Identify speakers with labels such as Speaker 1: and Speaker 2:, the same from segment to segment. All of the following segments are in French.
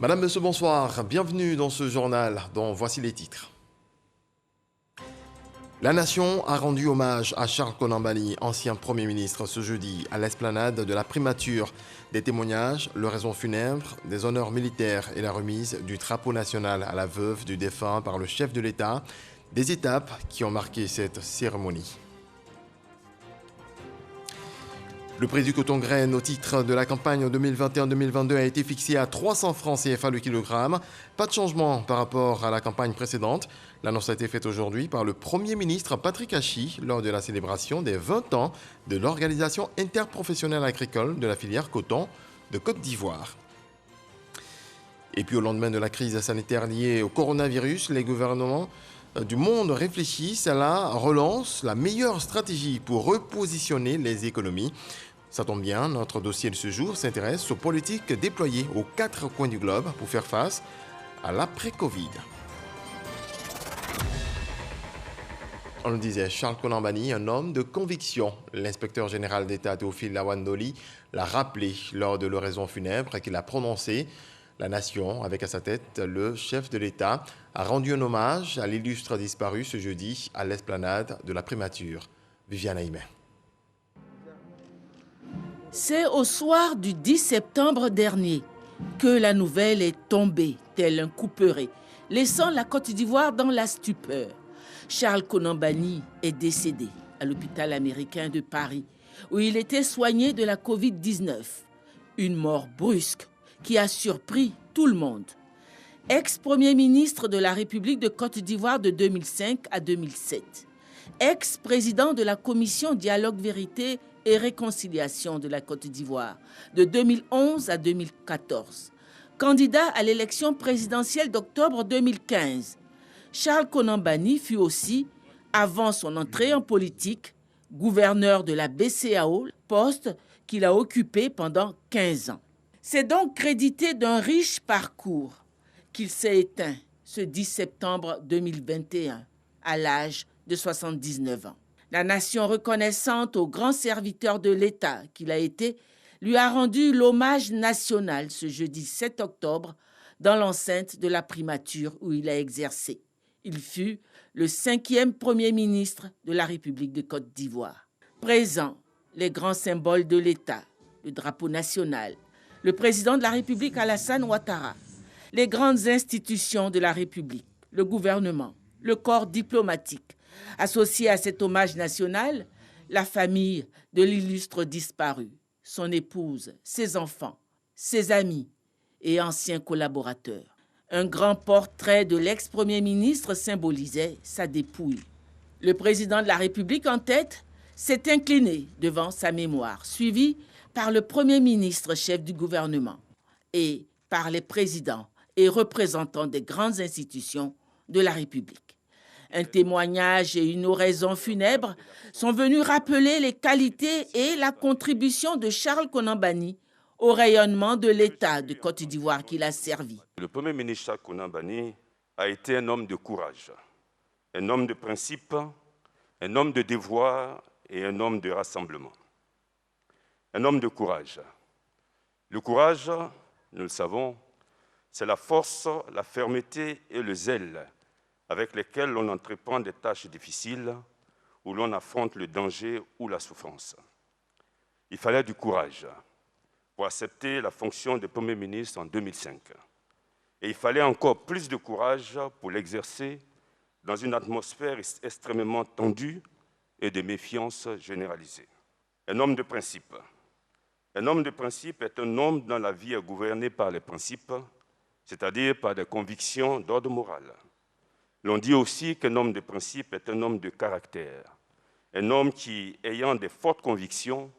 Speaker 1: Madame, Monsieur, bonsoir. Bienvenue dans ce journal dont voici les titres. La Nation a rendu hommage à Charles Konan Banny, ancien Premier ministre, ce jeudi à l'esplanade de la Primature. Des témoignages, l'oraison funèbre, des honneurs militaires et la remise du drapeau national à la veuve du défunt par le chef de l'État, des étapes qui ont marqué cette cérémonie. Le prix du coton-graine au titre de la campagne 2021-2022 a été fixé à 300 francs CFA le kilogramme. Pas de changement par rapport à la campagne précédente. L'annonce a été faite aujourd'hui par le Premier ministre Patrick Hachi lors de la célébration des 20 ans de l'Organisation interprofessionnelle agricole de la filière coton de Côte d'Ivoire. Et puis au lendemain de la crise sanitaire liée au coronavirus, les gouvernements du monde réfléchissent à la relance, la meilleure stratégie pour repositionner les économies. Ça tombe bien, notre dossier de ce jour s'intéresse aux politiques déployées aux 4 coins du globe pour faire face à l'après-Covid. On le disait, Charles Konan Banny, un homme de conviction. L'inspecteur général d'État Théophile Lawandoli l'a rappelé lors de l'oraison funèbre qu'il a prononcée. La nation, avec à sa tête le chef de l'État, a rendu un hommage à l'illustre disparu ce jeudi à l'esplanade de la Primature. Viviane Aïmé.
Speaker 2: C'est au soir du 10 septembre dernier que la nouvelle est tombée, tel un couperet, laissant la Côte d'Ivoire dans la stupeur. Charles Konan Banny est décédé à l'hôpital américain de Paris, où il était soigné de la Covid-19. Une mort brusque qui a surpris tout le monde. Ex-premier ministre de la République de Côte d'Ivoire de 2005 à 2007. Ex-président de la Commission Dialogue Vérité et Réconciliation de la Côte d'Ivoire de 2011 à 2014. Candidat à l'élection présidentielle d'octobre 2015. Charles Konan Banny fut aussi, avant son entrée en politique, gouverneur de la BCEAO, poste qu'il a occupé pendant 15 ans. C'est donc crédité d'un riche parcours qu'il s'est éteint ce 10 septembre 2021 à l'âge de 79 ans. La nation reconnaissante au grand serviteur de l'État qu'il a été lui a rendu l'hommage national ce jeudi 7 octobre dans l'enceinte de la primature où il a exercé. Il fut le 5e Premier ministre de la République de Côte d'Ivoire. Présents, les grands symboles de l'État, le drapeau national, le président de la République Alassane Ouattara, les grandes institutions de la République, le gouvernement, le corps diplomatique. Associé à cet hommage national, la famille de l'illustre disparu, son épouse, ses enfants, ses amis et anciens collaborateurs. Un grand portrait de l'ex-premier ministre symbolisait sa dépouille. Le président de la République en tête s'est incliné devant sa mémoire, suivi par le Premier ministre chef du gouvernement et par les présidents et représentants des grandes institutions de la République. Un témoignage et une oraison funèbre sont venus rappeler les qualités et la contribution de Charles Konan Banny au rayonnement de l'État de Côte d'Ivoire qu'il a servi.
Speaker 3: Le Premier ministre Charles Konan Banny a été un homme de courage, un homme de principe, un homme de devoir et un homme de rassemblement. Un homme de courage. Le courage, nous le savons, c'est la force, la fermeté et le zèle avec lesquels l'on entreprend des tâches difficiles, où l'on affronte le danger ou la souffrance. Il fallait du courage pour accepter la fonction de Premier ministre en 2005. Et il fallait encore plus de courage pour l'exercer dans une atmosphère extrêmement tendue et de méfiance généralisée. Un homme de principe. Un homme de principe est un homme dont la vie est gouvernée par les principes, c'est-à-dire par des convictions d'ordre moral. L'on dit aussi qu'un homme de principe est un homme de caractère, un homme qui, ayant de fortes convictions,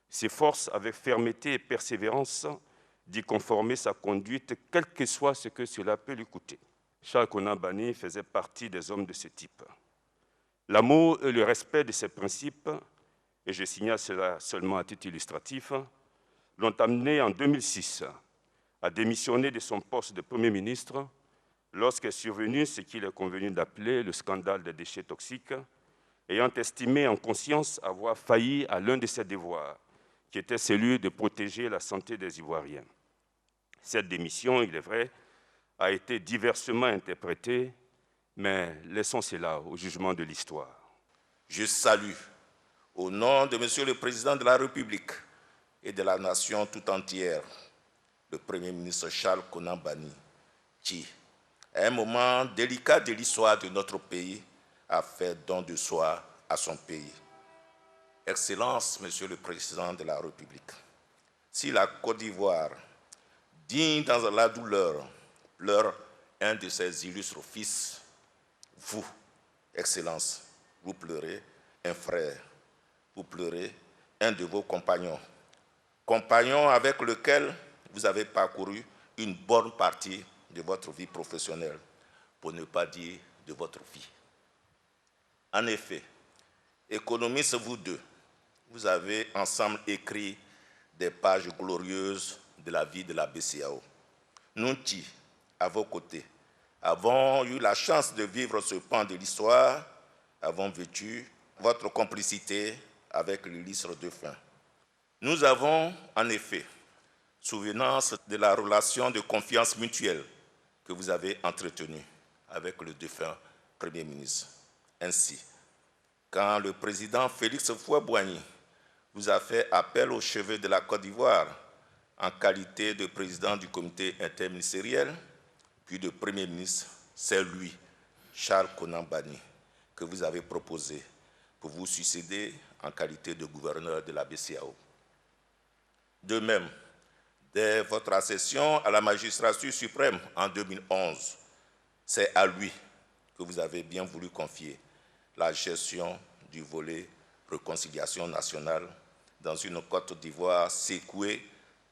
Speaker 3: s'efforce avec fermeté et persévérance d'y conformer sa conduite, quel que soit ce que cela peut lui coûter. Charles Konan Banny faisait partie des hommes de ce type. L'amour et le respect de ces principes, et je signale cela seulement à titre illustratif, l'ont amené en 2006 à démissionner de son poste de Premier ministre lorsqu'est survenu ce qu'il est convenu d'appeler le scandale des déchets toxiques, ayant estimé en conscience avoir failli à l'un de ses devoirs, qui était celui de protéger la santé des Ivoiriens. Cette démission, il est vrai, a été diversement interprétée, mais laissons cela au jugement de l'histoire.
Speaker 4: Je salue, au nom de Monsieur le Président de la République et de la nation tout entière, le Premier ministre Charles Konan Banny, qui, à un moment délicat de l'histoire de notre pays, a fait don de soi à son pays. Excellence, Monsieur le Président de la République, si la Côte d'Ivoire, digne dans la douleur, pleure un de ses illustres fils, vous, Excellence, vous pleurez un frère, vous pleurez un de vos compagnons, compagnon avec lequel vous avez parcouru une bonne partie de votre vie professionnelle, pour ne pas dire de votre vie. En effet, économistes vous deux, vous avez ensemble écrit des pages glorieuses de la vie de la BCEAO. Nous qui, à vos côtés, avons eu la chance de vivre ce pan de l'histoire, avons vécu votre complicité avec l'illustre défunt. Nous avons, en effet, souvenance de la relation de confiance mutuelle que vous avez entretenue avec le défunt Premier ministre. Ainsi, quand le président Félix Houphouët-Boigny vous a fait appel au chevet de la Côte d'Ivoire en qualité de président du comité interministériel, puis de Premier ministre, c'est lui, Charles Konan Banny, que vous avez proposé pour vous succéder en qualité de gouverneur de la BCEAO. De même, dès votre accession à la magistrature suprême en 2011, c'est à lui que vous avez bien voulu confier la gestion du volet réconciliation nationale dans une Côte d'Ivoire secouée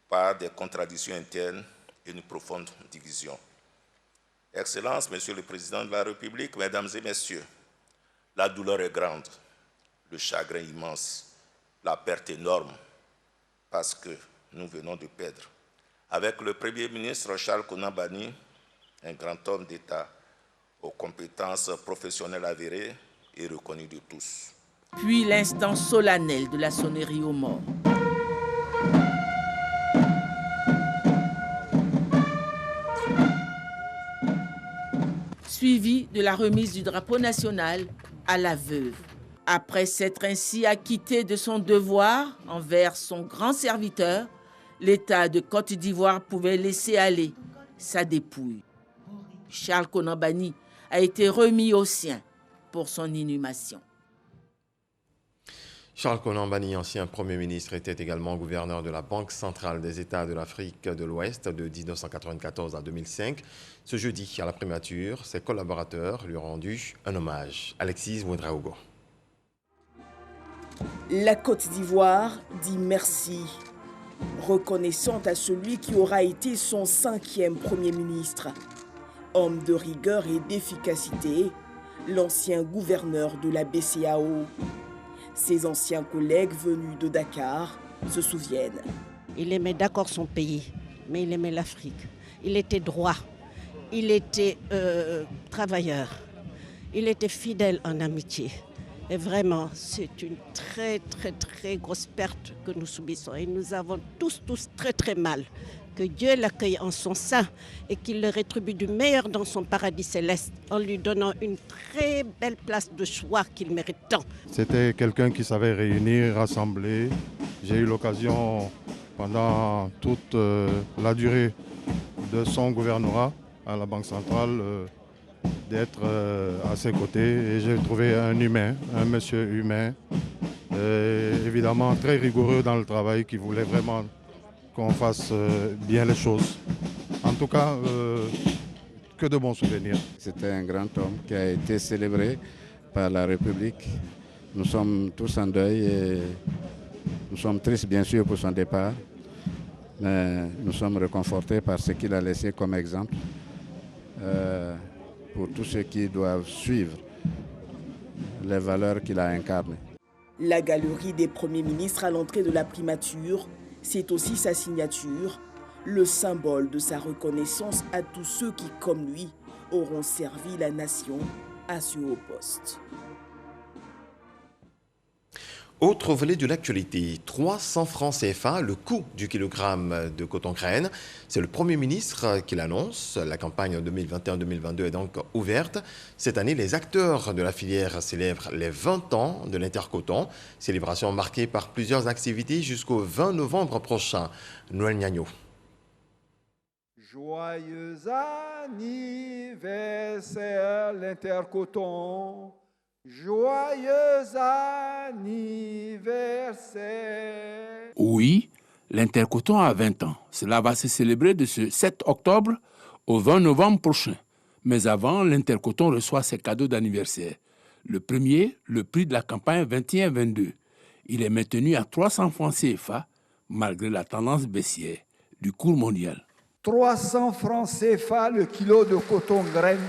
Speaker 4: par des contradictions internes et une profonde division. Excellence, Monsieur le Président de la République, Mesdames et Messieurs, la douleur est grande, le chagrin immense, la perte énorme, parce que nous venons de perdre, avec le Premier ministre Charles Konan Banny, un grand homme d'État aux compétences professionnelles avérées et reconnues de tous.
Speaker 2: Puis l'instant solennel de la sonnerie aux morts. Suivi de la remise du drapeau national à la veuve. Après s'être ainsi acquitté de son devoir envers son grand serviteur, l'État de Côte d'Ivoire pouvait laisser aller sa dépouille. Charles Konan Banny a été remis aux siens pour son inhumation.
Speaker 1: Charles Konan Banny, ancien Premier ministre, était également gouverneur de la Banque centrale des États de l'Afrique de l'Ouest de 1994 à 2005. Ce jeudi, à la primature, ses collaborateurs lui ont rendu un hommage. Alexis Ouedraogo.
Speaker 5: La Côte d'Ivoire dit merci, reconnaissante à celui qui aura été son 5e Premier ministre. Homme de rigueur et d'efficacité, l'ancien gouverneur de la BCEAO. Ses anciens collègues venus de Dakar se souviennent.
Speaker 6: Il aimait d'accord son pays, mais il aimait l'Afrique. Il était droit, il était travailleur, il était fidèle en amitié. Et vraiment, c'est une très, très, très grosse perte que nous subissons. Et nous avons tous très, très mal. Que Dieu l'accueille en son sein et qu'il le rétribue du meilleur dans son paradis céleste en lui donnant une très belle place de choix qu'il mérite tant.
Speaker 7: C'était quelqu'un qui savait réunir, rassembler. J'ai eu l'occasion pendant toute la durée de son gouvernorat à la Banque centrale d'être à ses côtés et j'ai trouvé un humain, un monsieur humain, évidemment très rigoureux dans le travail, qui voulait vraiment qu'on fasse bien les choses. En tout cas, que de bons souvenirs.
Speaker 8: C'était un grand homme qui a été célébré par la République. Nous sommes tous en deuil et nous sommes tristes bien sûr pour son départ, mais nous sommes réconfortés par ce qu'il a laissé comme exemple pour tous ceux qui doivent suivre les valeurs qu'il a incarnées.
Speaker 5: La galerie des premiers ministres à l'entrée de la primature, c'est aussi sa signature, le symbole de sa reconnaissance à tous ceux qui, comme lui, auront servi la nation à ce haut poste.
Speaker 1: Autre volet de l'actualité, 300 francs CFA, le coût du kilogramme de coton graine. C'est le Premier ministre qui l'annonce. La campagne 2021-2022 est donc ouverte. Cette année, les acteurs de la filière célèbrent les 20 ans de l'intercoton. Célébration marquée par plusieurs activités jusqu'au 20 novembre prochain. Noël Niagno.
Speaker 9: Joyeux anniversaire l'intercoton. Joyeux anniversaire.
Speaker 10: Oui, l'intercoton a 20 ans. Cela va se célébrer de ce 7 octobre au 20 novembre prochain. Mais avant, l'intercoton reçoit ses cadeaux d'anniversaire. Le premier, le prix de la campagne 21-22. Il est maintenu à 300 francs CFA, malgré la tendance baissière du cours mondial.
Speaker 9: 300 francs CFA le kilo de coton graine.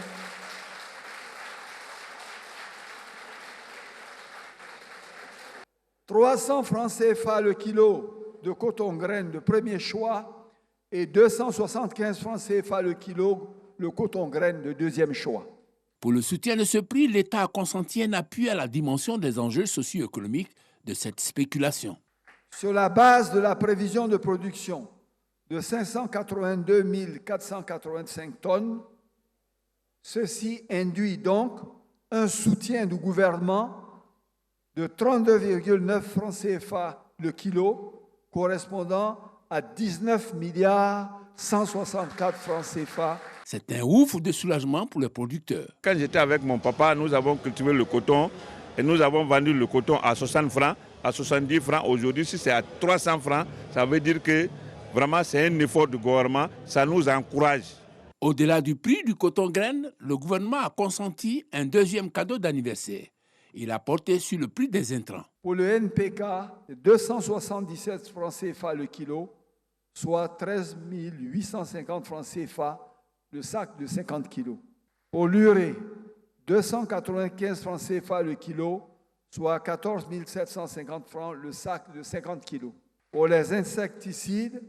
Speaker 9: « 300 francs CFA le kilo de coton graine de premier choix et 275 francs CFA le kilo le coton graine de deuxième choix. »
Speaker 10: Pour le soutien de ce prix, l'État a consenti un appui à la dimension des enjeux socio-économiques de cette spéculation.
Speaker 9: Sur la base de la prévision de production de 582 485 tonnes, ceci induit donc un soutien du gouvernement de 32,9 francs CFA le kilo, correspondant à 19 milliards 164 francs CFA.
Speaker 10: C'est un ouf de soulagement pour les producteurs.
Speaker 11: Quand j'étais avec mon papa, nous avons cultivé le coton et nous avons vendu le coton à 60 francs, à 70 francs. Aujourd'hui, si c'est à 300 francs, ça veut dire que vraiment c'est un effort du gouvernement, ça nous encourage.
Speaker 10: Au-delà du prix du coton graine, le gouvernement a consenti un deuxième cadeau d'anniversaire. Il a porté sur le prix des intrants.
Speaker 9: Pour le NPK, 277 francs CFA le kilo, soit 13 850 francs CFA le sac de 50 kilos. Pour l'urée, 295 francs CFA le kilo, soit 14 750 francs le sac de 50 kilos. Pour les insecticides,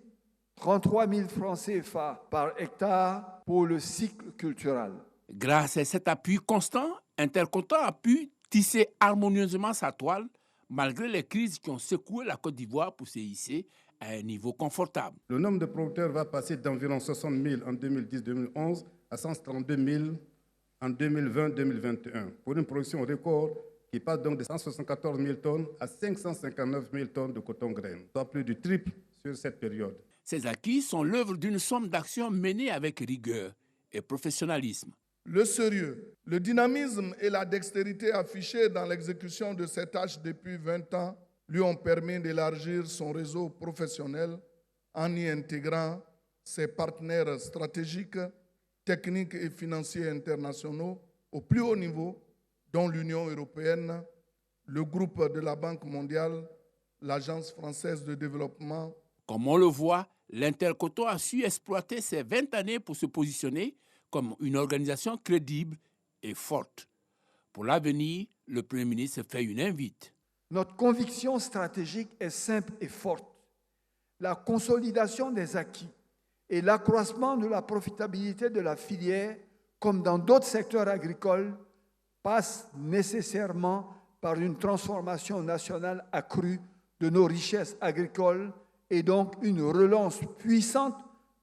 Speaker 9: 33 000 francs CFA par hectare pour le cycle culturel.
Speaker 10: Grâce à cet appui constant, Intercoton a pu tisser harmonieusement sa toile malgré les crises qui ont secoué la Côte d'Ivoire pour se hisser à un niveau confortable.
Speaker 12: Le nombre de producteurs va passer d'environ 60 000 en 2010-2011 à 132 000 en 2020-2021 pour une production record qui passe donc de 174 000 tonnes à 559 000 tonnes de coton graine, soit plus du triple sur cette période.
Speaker 10: Ces acquis sont l'œuvre d'une somme d'actions menées avec rigueur et professionnalisme.
Speaker 13: Le sérieux, le dynamisme et la dextérité affichés dans l'exécution de ces tâches depuis 20 ans lui ont permis d'élargir son réseau professionnel en y intégrant ses partenaires stratégiques, techniques et financiers internationaux au plus haut niveau, dont l'Union européenne, le groupe de la Banque mondiale, l'Agence française de développement.
Speaker 10: Comme on le voit, l'Intercoton a su exploiter ces 20 années pour se positionner comme une organisation crédible et forte. Pour l'avenir, le Premier ministre fait une invite.
Speaker 9: Notre conviction stratégique est simple et forte. La consolidation des acquis et l'accroissement de la profitabilité de la filière, comme dans d'autres secteurs agricoles, passe nécessairement par une transformation nationale accrue de nos richesses agricoles et donc une relance puissante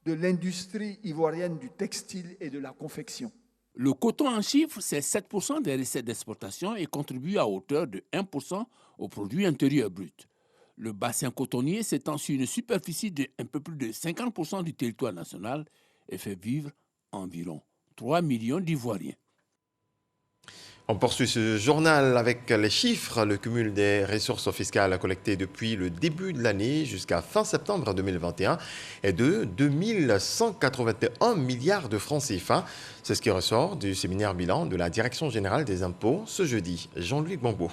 Speaker 9: de l'industrie ivoirienne du textile et de la confection.
Speaker 10: Le coton en chiffres, c'est 7% des recettes d'exportation et contribue à hauteur de 1% au produit intérieur brut. Le bassin cotonnier s'étend sur une superficie de un peu plus de 50% du territoire national et fait vivre environ 3 millions d'Ivoiriens.
Speaker 1: On poursuit ce journal avec les chiffres. Le cumul des ressources fiscales collectées depuis le début de l'année jusqu'à fin septembre 2021 est de 2181 milliards de francs CFA. C'est ce qui ressort du séminaire bilan de la Direction générale des impôts ce jeudi. Jean-Louis Gbambo.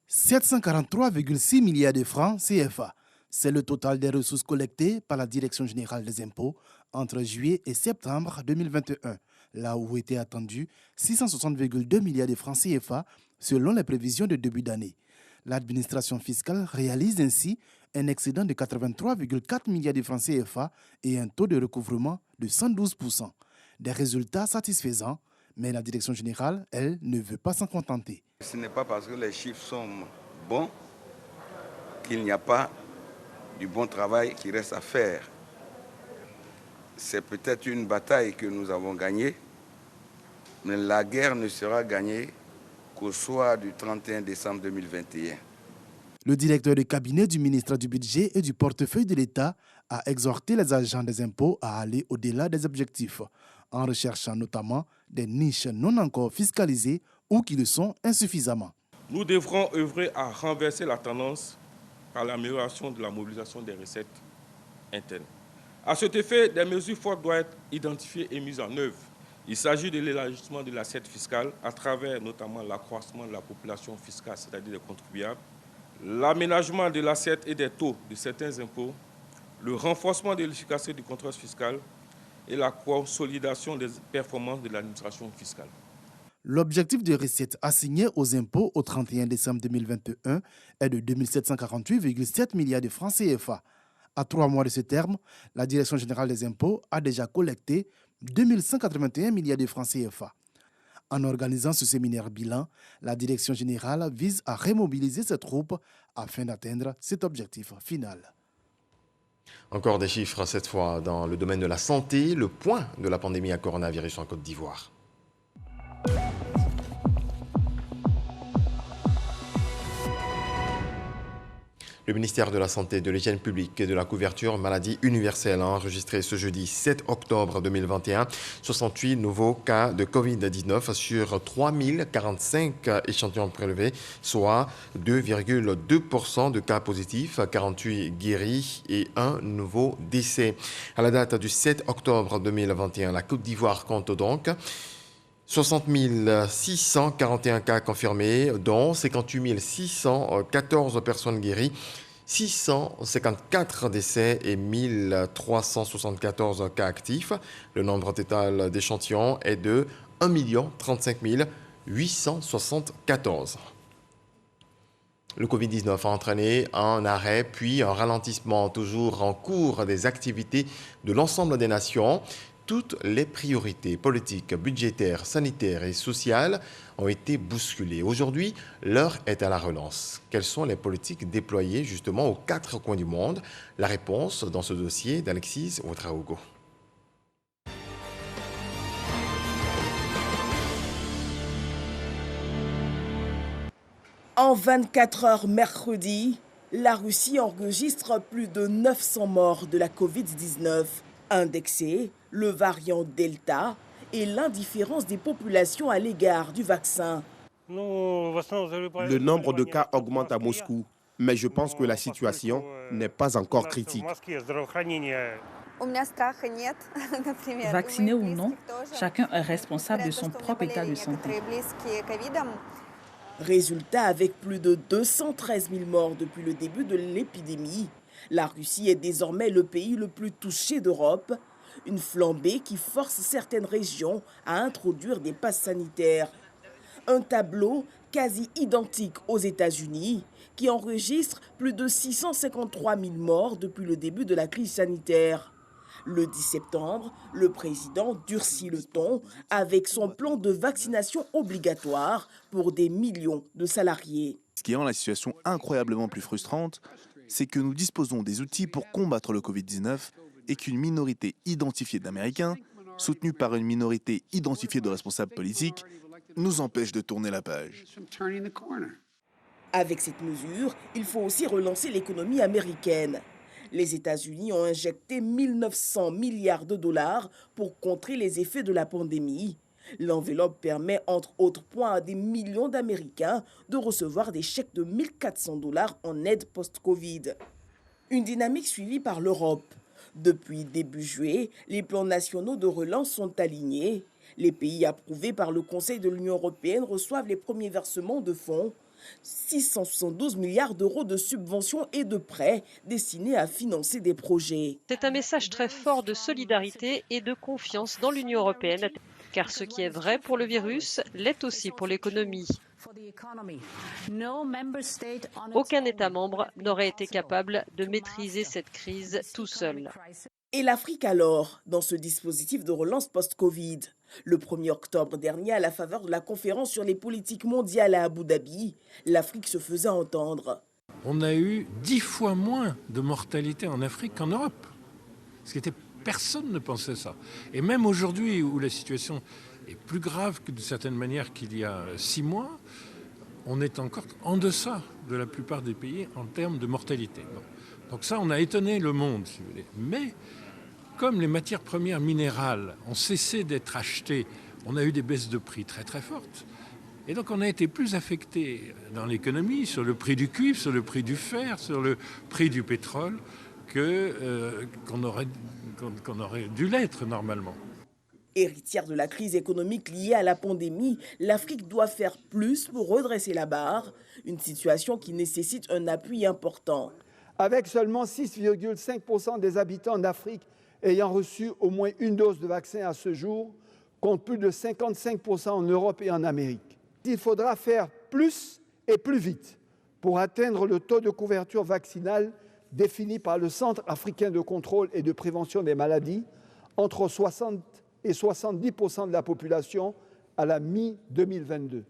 Speaker 14: 743,6 milliards de francs CFA. C'est le total des ressources collectées par la Direction générale des impôts entre juillet et septembre 2021. Là où étaient attendus 660,2 milliards de francs CFA selon les prévisions de début d'année. L'administration fiscale réalise ainsi un excédent de 83,4 milliards de francs CFA et un taux de recouvrement de 112%. Des résultats satisfaisants, mais la direction générale, elle, ne veut pas s'en contenter.
Speaker 15: Ce n'est pas parce que les chiffres sont bon, qu'il n'y a pas du bon travail qui reste à faire. C'est peut-être une bataille que nous avons gagnée, mais la guerre ne sera gagnée qu'au soir du 31 décembre 2021.
Speaker 14: Le directeur de cabinet du ministre du Budget et du portefeuille de l'État a exhorté les agents des impôts à aller au-delà des objectifs, en recherchant notamment des niches non encore fiscalisées ou qui le sont insuffisamment.
Speaker 16: Nous devrons œuvrer à renverser la tendance par l'amélioration de la mobilisation des recettes internes. À cet effet, des mesures fortes doivent être identifiées et mises en œuvre. Il s'agit de l'élargissement de l'assiette fiscale à travers notamment l'accroissement de la population fiscale, c'est-à-dire des contribuables, l'aménagement de l'assiette et des taux de certains impôts, le renforcement de l'efficacité du contrôle fiscal et la consolidation des performances de l'administration fiscale.
Speaker 14: L'objectif de recettes assigné aux impôts au 31 décembre 2021 est de 2748,7 milliards de francs CFA. À 3 mois de ce terme, la Direction générale des impôts a déjà collecté 2181 milliards de francs CFA. En organisant ce séminaire bilan, la Direction générale vise à remobiliser ses troupes afin d'atteindre cet objectif final.
Speaker 1: Encore des chiffres, cette fois dans le domaine de la santé, le point de la pandémie à coronavirus en Côte d'Ivoire. Le ministère de la Santé, de l'Hygiène publique et de la couverture maladie universelle a enregistré ce jeudi 7 octobre 2021 68 nouveaux cas de Covid-19 sur 3045 échantillons prélevés, soit 2,2% de cas positifs, 48 guéris et un nouveau décès. À la date du 7 octobre 2021, la Côte d'Ivoire compte donc 60 641 cas confirmés, dont 58 614 personnes guéries, 654 décès et 1374 cas actifs. Le nombre total d'échantillons est de 1 035 874. Le Covid-19 a entraîné un arrêt puis un ralentissement toujours en cours des activités de l'ensemble des nations. Toutes les priorités politiques, budgétaires, sanitaires et sociales ont été bousculées. Aujourd'hui, l'heure est à la relance. Quelles sont les politiques déployées justement aux 4 coins du monde? La réponse dans ce dossier d'Alexis Ouedraogo.
Speaker 5: En 24 heures mercredi, la Russie enregistre plus de 900 morts de la Covid-19. Indexé, le variant Delta et l'indifférence des populations à l'égard du vaccin.
Speaker 17: Le nombre de cas augmente à Moscou, mais je pense que la situation n'est pas encore critique.
Speaker 18: Vacciné ou non, chacun est responsable de son propre état de santé.
Speaker 5: Résultat, avec plus de 213 000 morts depuis le début de l'épidémie, la Russie est désormais le pays le plus touché d'Europe, une flambée qui force certaines régions à introduire des passes sanitaires. Un tableau quasi identique aux États-Unis qui enregistre plus de 653 000 morts depuis le début de la crise sanitaire. Le 10 septembre, le président durcit le ton avec son plan de vaccination obligatoire pour des millions de salariés.
Speaker 19: Ce qui rend la situation incroyablement plus frustrante, c'est que nous disposons des outils pour combattre le Covid-19 et qu'une minorité identifiée d'Américains, soutenue par une minorité identifiée de responsables politiques, nous empêche de tourner la page.
Speaker 5: Avec cette mesure, il faut aussi relancer l'économie américaine. Les États-Unis ont injecté 1 900 milliards de dollars pour contrer les effets de la pandémie. L'enveloppe permet, entre autres points, à des millions d'Américains de recevoir des chèques de 1 400 $ en aide post-Covid. Une dynamique suivie par l'Europe. Depuis début juillet, les plans nationaux de relance sont alignés. Les pays approuvés par le Conseil de l'Union européenne reçoivent les premiers versements de fonds. 672 milliards d'euros de subventions et de prêts destinés à financer des projets.
Speaker 20: C'est un message très fort de solidarité et de confiance dans l'Union européenne, car ce qui est vrai pour le virus l'est aussi pour l'économie. Aucun État membre n'aurait été capable de maîtriser cette crise tout seul.
Speaker 5: Et l'Afrique alors, dans ce dispositif de relance post-Covid? Le 1er octobre dernier, à la faveur de la conférence sur les politiques mondiales à Abu Dhabi, l'Afrique se faisait entendre.
Speaker 21: On a eu 10 fois moins de mortalité en Afrique qu'en Europe. Personne ne pensait ça. Et même aujourd'hui, où la situation est plus grave que de certaines manières qu'il y a 6 mois, on est encore en deçà de la plupart des pays en termes de mortalité. Donc ça, on a étonné le monde, si vous voulez. Mais comme les matières premières minérales ont cessé d'être achetées, on a eu des baisses de prix très très fortes. Et donc on a été plus affecté dans l'économie sur le prix du cuivre, sur le prix du fer, sur le prix du pétrole qu'on aurait dû l'être normalement.
Speaker 5: Héritière de la crise économique liée à la pandémie, l'Afrique doit faire plus pour redresser la barre, une situation qui nécessite un appui important.
Speaker 9: Avec seulement 6,5% des habitants d'Afrique ayant reçu au moins une dose de vaccin à ce jour, contre plus de 55% en Europe et en Amérique. Il faudra faire plus et plus vite pour atteindre le taux de couverture vaccinale défini par le Centre africain de contrôle et de prévention des maladies, entre 60 et 70% de la population à la mi-2022,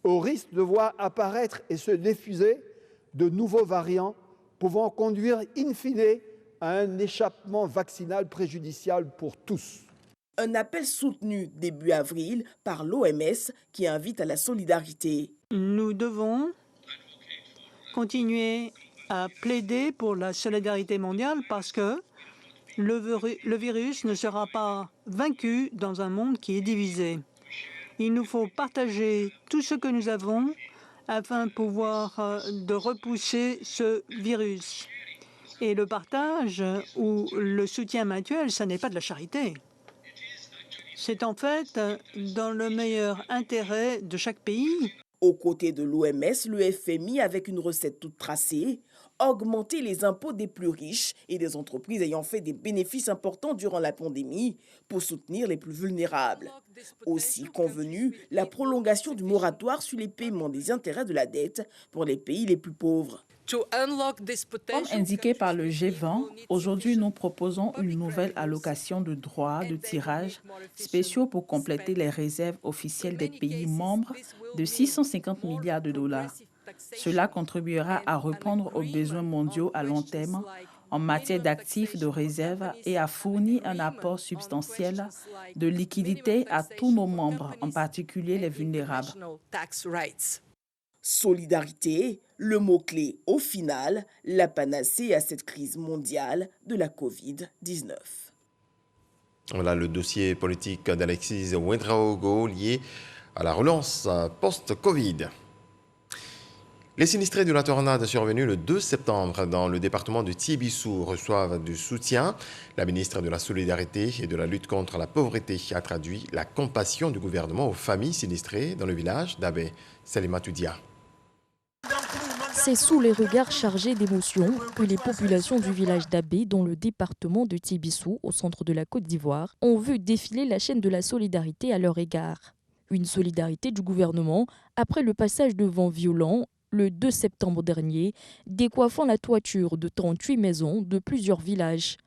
Speaker 9: au risque de voir apparaître et se diffuser de nouveaux variants pouvant conduire in fine à un échappement vaccinal préjudiciable pour tous.
Speaker 5: Un appel soutenu début avril par l'OMS qui invite à la solidarité.
Speaker 22: Nous devons continuer à plaider pour la solidarité mondiale parce que le virus ne sera pas vaincu dans un monde qui est divisé. Il nous faut partager tout ce que nous avons afin de pouvoir de repousser ce virus. Et le partage ou le soutien mutuel, ça n'est pas de la charité. C'est en fait dans le meilleur intérêt de chaque pays.
Speaker 5: Aux côtés de l'OMS, le FMI, avec une recette toute tracée, augmenter les impôts des plus riches et des entreprises ayant fait des bénéfices importants durant la pandémie pour soutenir les plus vulnérables. Aussi convenu, la prolongation du moratoire sur les paiements des intérêts de la dette pour les pays les plus pauvres.
Speaker 18: Comme indiqué par le G20, aujourd'hui nous proposons une nouvelle allocation de droits de tirage spéciaux pour compléter les réserves officielles des pays membres de 650 milliards de dollars. Cela contribuera à répondre aux besoins mondiaux à long terme en matière d'actifs de réserve et à fournir un apport substantiel de liquidité à tous nos membres, en particulier les vulnérables.
Speaker 5: Solidarité, le mot-clé au final, la panacée à cette crise mondiale de la Covid-19.
Speaker 1: Voilà le dossier politique d'Alexis Ouedraogo lié à la relance post-Covid. Les sinistrés de la tornade survenue le 2 septembre dans le département de Tiébissou reçoivent du soutien. La ministre de la Solidarité et de la lutte contre la pauvreté a traduit la compassion du gouvernement aux familles sinistrées dans le village d'Abé. Salimata Dia.
Speaker 23: C'est sous les regards chargés d'émotion que les populations du village d'Abé, dans le département de Tiébissou, au centre de la Côte d'Ivoire, ont vu défiler la chaîne de la solidarité à leur égard. Une solidarité du gouvernement après le passage de vents violents le 2 septembre dernier, décoiffant la toiture de 38 maisons de plusieurs villages.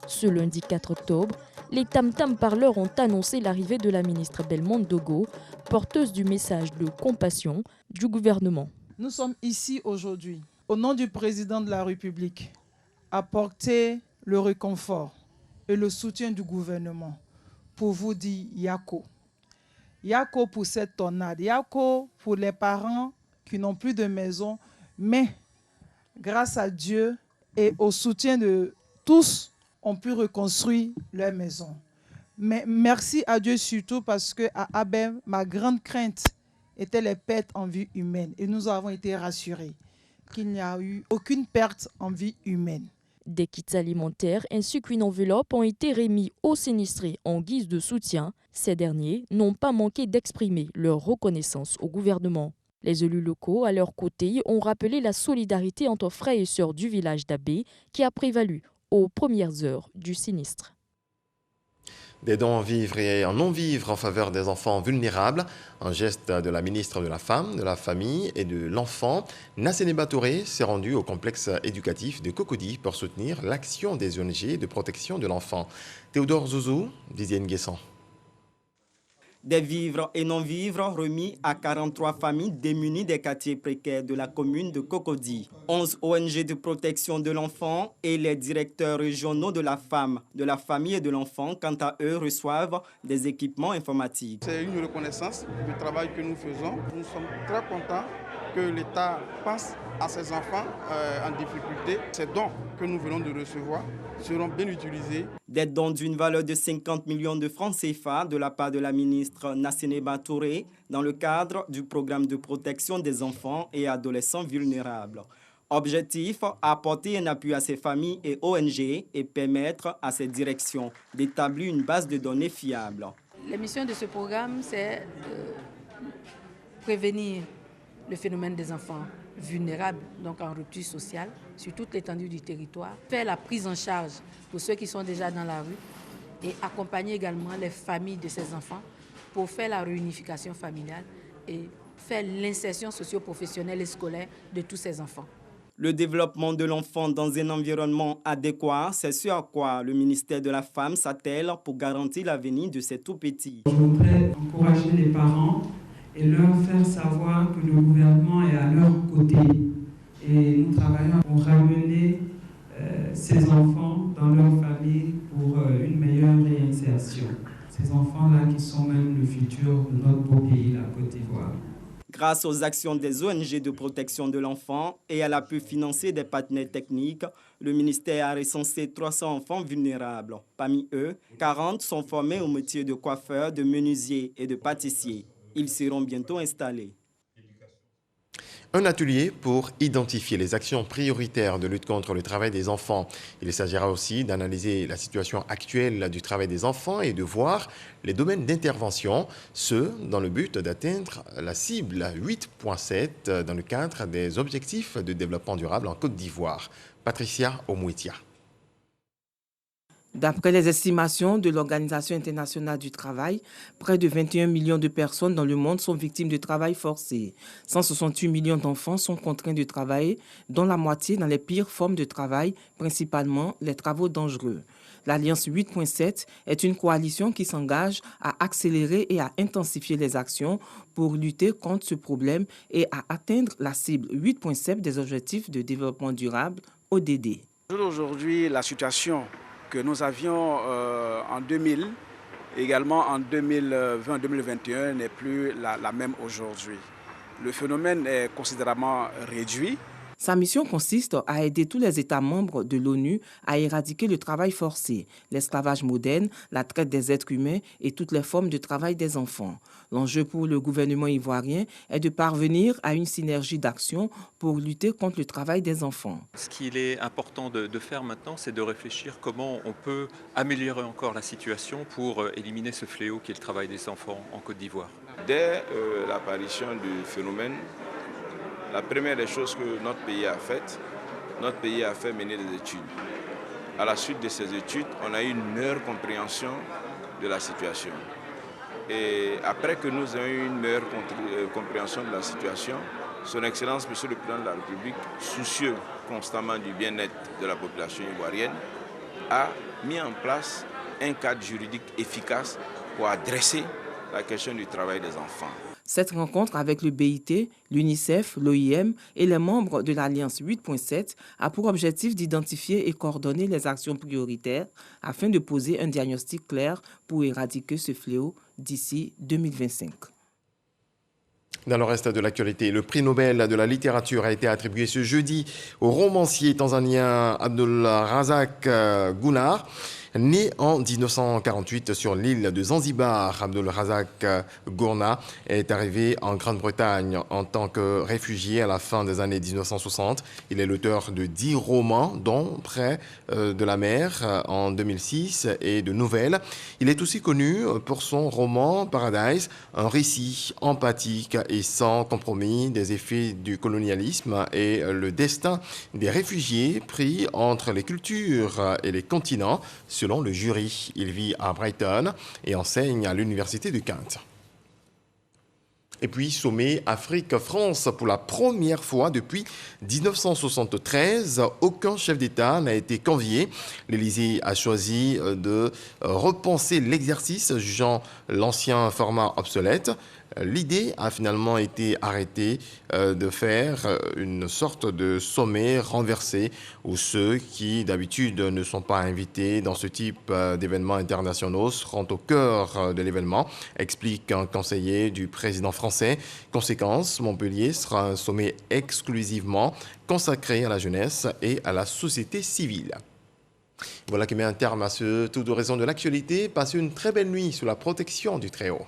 Speaker 23: Ce lundi 4 octobre, les tam-tam parleurs ont annoncé l'arrivée de la ministre Belmondo Dogo, porteuse du message de compassion du gouvernement.
Speaker 24: Nous sommes ici aujourd'hui, au nom du président de la République, à porter le réconfort et le soutien du gouvernement pour vous dire Yako. Yako pour cette tornade, Yako pour les parents qui n'ont plus de maison, mais grâce à Dieu et au soutien de tous, ont pu reconstruire leur maison. Mais merci à Dieu surtout parce qu'à Abé, ma grande crainte était les pertes en vie humaine. Et nous avons été rassurés qu'il n'y a eu aucune perte en vie humaine.
Speaker 23: Des kits alimentaires ainsi qu'une enveloppe ont été remis aux sinistrés en guise de soutien. Ces derniers n'ont pas manqué d'exprimer leur reconnaissance au gouvernement. Les élus locaux, à leur côté, ont rappelé la solidarité entre frères et sœurs du village d'Abé qui a prévalu aux premières heures du sinistre.
Speaker 1: Des dons en vivre et en non-vivre en faveur des enfants vulnérables. Un geste de la ministre de la Femme, de la Famille et de l'Enfant. Nassénéba Touré s'est rendue au complexe éducatif de Cocody pour soutenir l'action des ONG de protection de l'enfant. Théodore Zouzou, Vivienne Guesson.
Speaker 2: Des vivres et non-vivres remis à 43 familles démunies des quartiers précaires de la commune de Cocody. 11 ONG de protection de l'enfant et les directeurs régionaux de la femme, de la famille et de l'enfant, quant à eux, reçoivent des équipements informatiques.
Speaker 3: C'est une reconnaissance du travail que nous faisons. Nous sommes très contents que l'État pense à ces enfants en difficulté. Ces dons que nous venons de recevoir seront bien utilisés.
Speaker 2: Des dons d'une valeur de 50 millions de francs CFA de la part de la ministre Nassénéba Touré dans le cadre du programme de protection des enfants et adolescents vulnérables. Objectif, apporter un appui à ces familles et ONG et permettre à ces directions d'établir une base de données fiable.
Speaker 4: La mission de ce programme, c'est prévenir le phénomène des enfants vulnérables, donc en rupture sociale, sur toute l'étendue du territoire, faire la prise en charge pour ceux qui sont déjà dans la rue et accompagner également les familles de ces enfants pour faire la réunification familiale et faire l'insertion socio-professionnelle et scolaire de tous ces enfants.
Speaker 2: Le développement de l'enfant dans un environnement adéquat, c'est ce à quoi le ministère de la Femme s'attelle pour garantir l'avenir de ces tout-petits.
Speaker 6: Je voudrais encourager les parents et leur faire savoir que le gouvernement est à leur côté. Et nous travaillons pour ramener ces enfants dans leur famille pour une meilleure réinsertion. Ces enfants-là qui sont même le futur de notre beau pays, la Côte d'Ivoire.
Speaker 2: Grâce aux actions des ONG de protection de l'enfant et à l'appui financier des partenaires techniques, le ministère a recensé 300 enfants vulnérables. Parmi eux, 40 sont formés au métier de coiffeur, de menuisier et de pâtissier. Ils seront bientôt installés.
Speaker 1: Un atelier pour identifier les actions prioritaires de lutte contre le travail des enfants. Il s'agira aussi d'analyser la situation actuelle du travail des enfants et de voir les domaines d'intervention, ce dans le but d'atteindre la cible 8.7 dans le cadre des objectifs de développement durable en Côte d'Ivoire. Patricia Omouetia.
Speaker 25: D'après les estimations de l'Organisation internationale du travail, près de 21 millions de personnes dans le monde sont victimes de travail forcé. 168 millions d'enfants sont contraints de travailler, dont la moitié dans les pires formes de travail, principalement les travaux dangereux. L'Alliance 8.7 est une coalition qui s'engage à accélérer et à intensifier les actions pour lutter contre ce problème et à atteindre la cible 8.7 des objectifs de développement durable, ODD.
Speaker 26: Aujourd'hui, la situation que nous avions en 2000, également en 2020-2021, n'est plus la même aujourd'hui. Le phénomène est considérablement réduit.
Speaker 25: Sa mission consiste à aider tous les États membres de l'ONU à éradiquer le travail forcé, l'esclavage moderne, la traite des êtres humains et toutes les formes de travail des enfants. L'enjeu pour le gouvernement ivoirien est de parvenir à une synergie d'action pour lutter contre le travail des enfants.
Speaker 27: Ce qu'il est important de faire maintenant, c'est de réfléchir comment on peut améliorer encore la situation pour éliminer ce fléau qui est le travail des enfants en Côte d'Ivoire.
Speaker 15: Dès l'apparition du phénomène, la première des choses que notre pays a fait mener des études. À la suite de ces études, on a eu une meilleure compréhension de la situation. Et après que nous ayons eu une meilleure compréhension de la situation, Son Excellence, Monsieur le Président de la République, soucieux constamment du bien-être de la population ivoirienne, a mis en place un cadre juridique efficace pour adresser la question du travail des enfants.
Speaker 25: Cette rencontre avec le BIT, l'UNICEF, l'OIM et les membres de l'Alliance 8.7 a pour objectif d'identifier et coordonner les actions prioritaires afin de poser un diagnostic clair pour éradiquer ce fléau d'ici 2025.
Speaker 1: Dans le reste de l'actualité, le prix Nobel de la littérature a été attribué ce jeudi au romancier tanzanien Abdulrazak Gurnah. Né en 1948 sur l'île de Zanzibar, Abdulrazak Gurnah est arrivé en Grande-Bretagne en tant que réfugié à la fin des années 1960. Il est l'auteur de 10 romans, dont Près de la mer en 2006 et de nouvelles. Il est aussi connu pour son roman Paradise, un récit empathique et sans compromis des effets du colonialisme et le destin des réfugiés pris entre les cultures et les continents sur selon le jury. Il vit à Brighton et enseigne à l'université de Kent. Et puis, sommet Afrique-France. Pour la première fois depuis 1973, aucun chef d'État n'a été convié. L'Élysée a choisi de repenser l'exercice, jugeant l'ancien format obsolète. L'idée a finalement été arrêtée de faire une sorte de sommet renversé où ceux qui d'habitude ne sont pas invités dans ce type d'événements internationaux seront au cœur de l'événement, explique un conseiller du président français. Conséquence, Montpellier sera un sommet exclusivement consacré à la jeunesse et à la société civile. Voilà qui met un terme à ce tour d'horizon de l'actualité. Passez une très belle nuit sous la protection du Très-Haut.